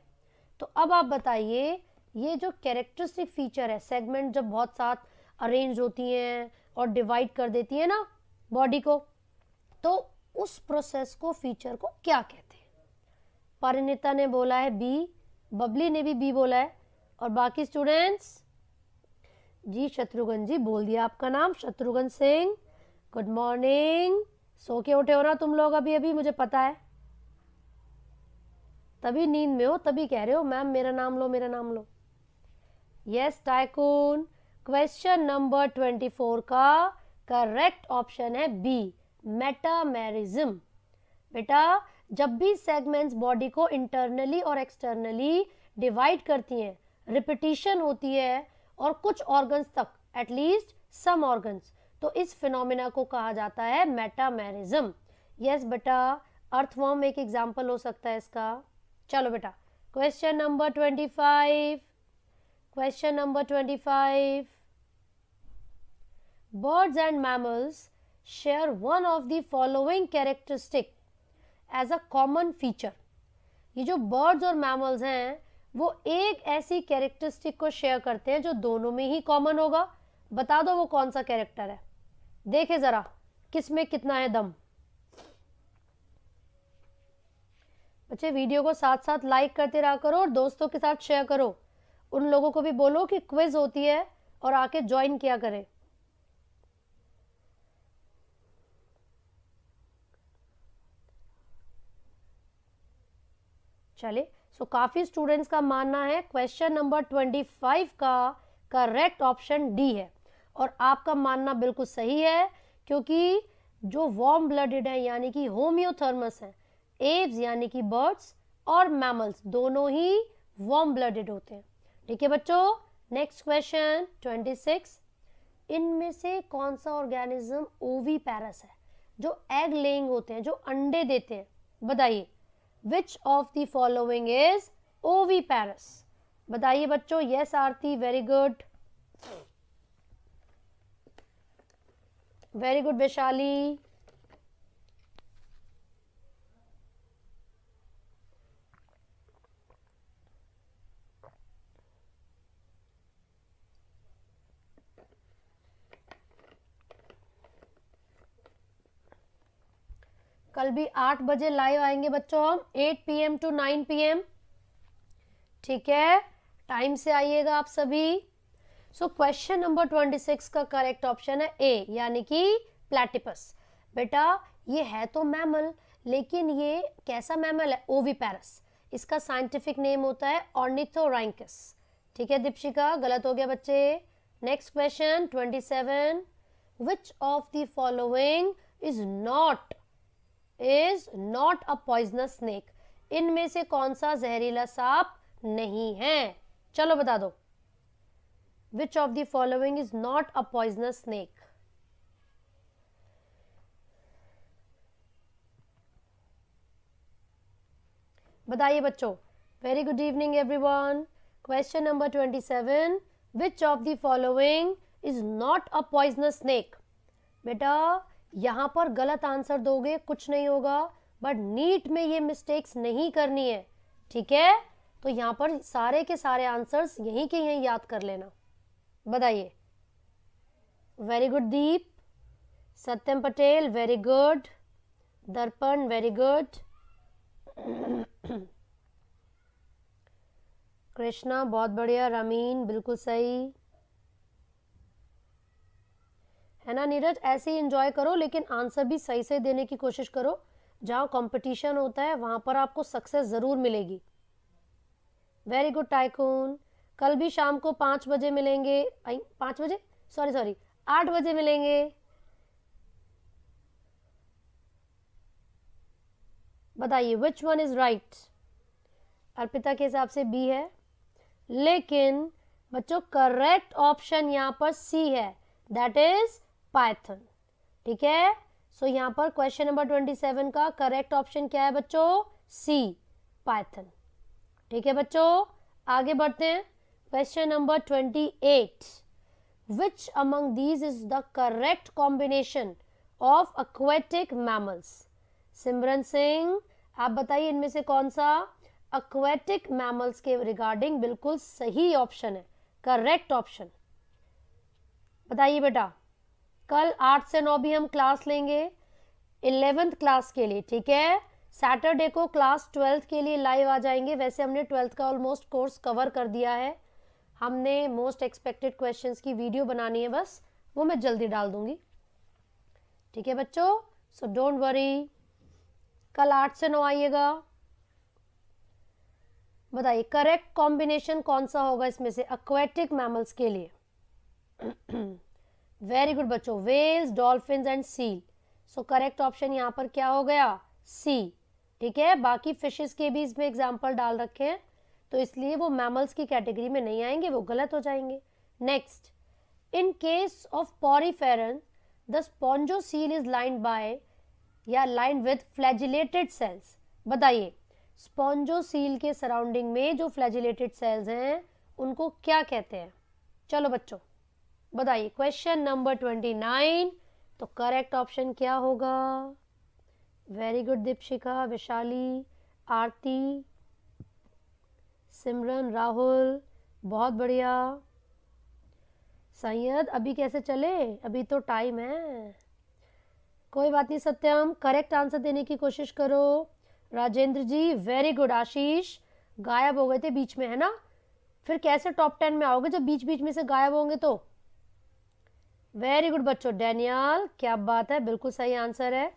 तो अब आप बताइए ये जो कैरेक्टरिस्टिक फीचर है, सेगमेंट जब बहुत साथ अरेंज होती हैं और डिवाइड कर देती हैं ना बॉडी को, तो उस प्रोसेस को फीचर को क्या कहते हैं। परिणीता ने बोला है बी, बबली ने भी बी बोला है, और बाकी स्टूडेंट्स जी शत्रुघ्न जी बोल दिया आपका नाम, शत्रुघ्न सिंह, गुड मॉर्निंग। सो के उठे हो ना तुम लोग अभी अभी, मुझे पता है, तभी नींद में हो, तभी कह रहे हो मैम मेरा नाम लो मेरा नाम लो। यस टाइकून, क्वेश्चन नंबर 24 का करेक्ट ऑप्शन है बी, मेटामेरिज्म। बेटा जब भी सेगमेंट्स बॉडी को इंटरनली और एक्सटर्नली डिवाइड करती हैं, रिपीटिशन होती है और कुछ ऑर्गन्स तक, एटलीस्ट सम ऑर्गन्स, तो इस फिनोमिना को कहा जाता है मेटामेरिज्म। यस बेटा, अर्थवर्म एक एग्जाम्पल हो सकता है इसका। चलो बेटा question number 25, question number 25, birds and mammals share one of the following characteristic as a common feature। ये जो birds और mammals हैं वो एक ऐसी कैरेक्टरिस्टिक को शेयर करते हैं जो दोनों में ही कॉमन होगा। बता दो वो कौन सा कैरेक्टर है, देखे जरा किस में कितना है दम। बच्चे वीडियो को साथ साथ लाइक करते रहा करो और दोस्तों के साथ शेयर करो, उन लोगों को भी बोलो कि क्विज होती है और आके ज्वाइन किया करें। चलिए सो काफी स्टूडेंट्स का मानना है क्वेश्चन नंबर 25 का करेक्ट ऑप्शन डी है, और आपका मानना बिल्कुल सही है, क्योंकि जो वार्म ब्लडेड है यानी कि होम्योथर्मस है, एव्स यानी कि बर्ड्स और मैमल्स दोनों ही वार्म ब्लडेड होते हैं। ठीक है बच्चों, नेक्स्ट क्वेश्चन 26, इनमें से कौन सा ऑर्गेनिज्म ओवीपैरस है, जो एग लेइंग होते हैं, जो अंडे देते हैं। बताइए which of the following is oviparous. बताइए बच्चों। Yes Aarti, very good, very good Vaishali. कल भी 8 बजे लाइव आएंगे बच्चों हम, 8 PM to 9 PM। ठीक है, टाइम से आइएगा आप सभी। सो क्वेश्चन नंबर 26 का करेक्ट ऑप्शन है ए, यानी कि प्लैटिपस। बेटा ये है तो मैमल, लेकिन ये कैसा मैमल है, ओविपैरस। इसका साइंटिफिक नेम होता है ऑर्निथोरैंकस। ठीक है दीपशिका, गलत हो गया बच्चे। Next question 27, which of the following is not a poisonous snake. इनमें से कौन सा जहरीला सांप नहीं है, चलो बता दो। विच of the following is not a poisonous snake. बताइए बच्चों। Very good evening everyone. Question number 27, which of the following is not a poisonous snake. बेटा यहां पर गलत आंसर दोगे कुछ नहीं होगा, बट नीट में ये मिस्टेक्स नहीं करनी है। ठीक है, तो यहां पर सारे के सारे आंसर्स यहीं के यहीं याद कर लेना। बताइए। वेरी गुड दीप, सत्यम पटेल वेरी गुड, दर्पण वेरी गुड। कृष्णा बहुत बढ़िया, रमीन बिल्कुल सही है ना। नीरज ऐसे ही एंजॉय करो, लेकिन आंसर भी सही से देने की कोशिश करो। जहाँ कंपटीशन होता है वहाँ पर आपको सक्सेस ज़रूर मिलेगी। Very good tycoon. कल भी शाम को 5 बजे मिलेंगे। 5 बजे, सॉरी 8 बजे मिलेंगे। बताइए which one is right. Arpita के हिसाब से बी है, लेकिन बच्चों करेक्ट ऑप्शन यहाँ पर सी है, दैट इज पाइथन। ठीक है, सो यहाँ पर क्वेश्चन नंबर 27 का करेक्ट ऑप्शन क्या है बच्चों? सी, पाइथन। ठीक है बच्चों, आगे बढ़ते हैं। Question number 28, which among these is the correct combination of aquatic mammals? सिमरन सिंह आप बताइए इनमें से कौन सा aquatic mammals के रिगार्डिंग बिल्कुल सही ऑप्शन है, करेक्ट ऑप्शन। बताइए बेटा। कल 8 से 9 भी हम क्लास लेंगे 11th क्लास के लिए। ठीक है, सैटरडे को क्लास 12th के लिए लाइव आ जाएंगे। वैसे हमने 12th का ऑलमोस्ट कोर्स कवर कर दिया है। हमने मोस्ट एक्सपेक्टेड क्वेश्चंस की वीडियो बनानी है, बस वो मैं जल्दी डाल दूंगी। ठीक है बच्चों, सो डोंट वरी, कल 8 से 9 आइएगा। बताइए करेक्ट कॉम्बिनेशन कौन सा होगा इसमें से aquatic मैमल्स के लिए? वेरी गुड बच्चों, whales, dolphins and seal. So correct option यहाँ पर क्या हो गया? सी। ठीक है, बाकी फिशेस के भी इसमें एग्जाम्पल डाल रखे हैं, तो इसलिए वो मैमल्स की कैटेगरी में नहीं आएंगे, वो गलत हो जाएंगे। Next, in case of poriferan the spongocoel is lined by या लाइंड विद फ्लैजिलेटेड सेल्स। बताइए स्पॉन्जोसील के सराउंडिंग में जो फ्लैजिलेटेड सेल्स हैं उनको क्या कहते हैं? चलो बच्चों बताइए। क्वेश्चन नंबर 29, तो करेक्ट ऑप्शन क्या होगा? वेरी गुड दीपशिखा, विशाली, आरती, सिमरन, राहुल, बहुत बढ़िया। सैयद अभी कैसे चले, अभी तो टाइम है। कोई बात नहीं सत्यम, करेक्ट आंसर देने की कोशिश करो। राजेंद्र जी वेरी गुड। आशीष गायब हो गए थे बीच में, है ना? फिर कैसे टॉप 10 में आओगे जब बीच बीच में से गायब होंगे तो? वेरी गुड बच्चों। डैनियल क्या बात है, बिल्कुल सही आंसर है।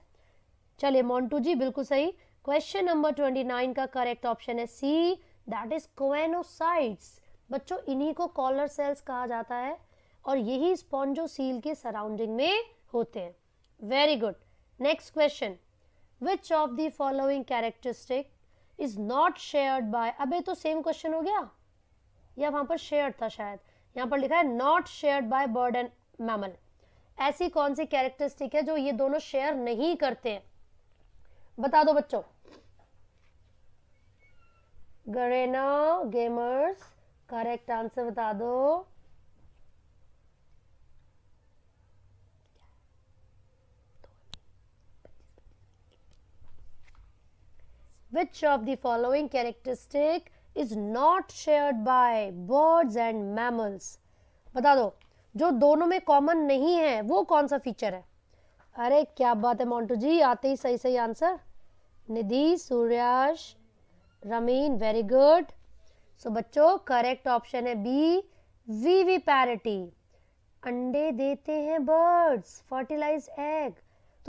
चलिए मोन्टू जी बिल्कुल सही। क्वेश्चन नंबर 29 का करेक्ट ऑप्शन है सी, दैट इज कोएनोसाइट्स। बच्चों इन्हीं को कॉलर सेल्स कहा जाता है और यही स्पॉन्जोसील के सराउंडिंग में होते हैं। Very good. Next question, which of the following characteristic is not shared by. अबे तो सेम क्वेश्चन हो गया, या वहां पर शेयर्ड था शायद, यहां पर लिखा है not shared by bird and mammal. ऐसी कौन सी कैरेक्टरिस्टिक है जो ये दोनों शेयर नहीं करते हैं? बता दो बच्चों। गरेना गेमर्स करेक्ट आंसर बता दो। Which of the following characteristic is not shared by birds and mammals? बता दो, जो दोनों में कॉमन नहीं है वो कौन सा फीचर है? अरे क्या बात है मोन्टू जी, आते ही सही सही आंसर। निधि, सूर्याश, रमीन वेरी गुड। सो बच्चों करेक्ट ऑप्शन है बी, विविपैरिटी। अंडे देते हैं बर्ड्स, फर्टिलाइज्ड एग,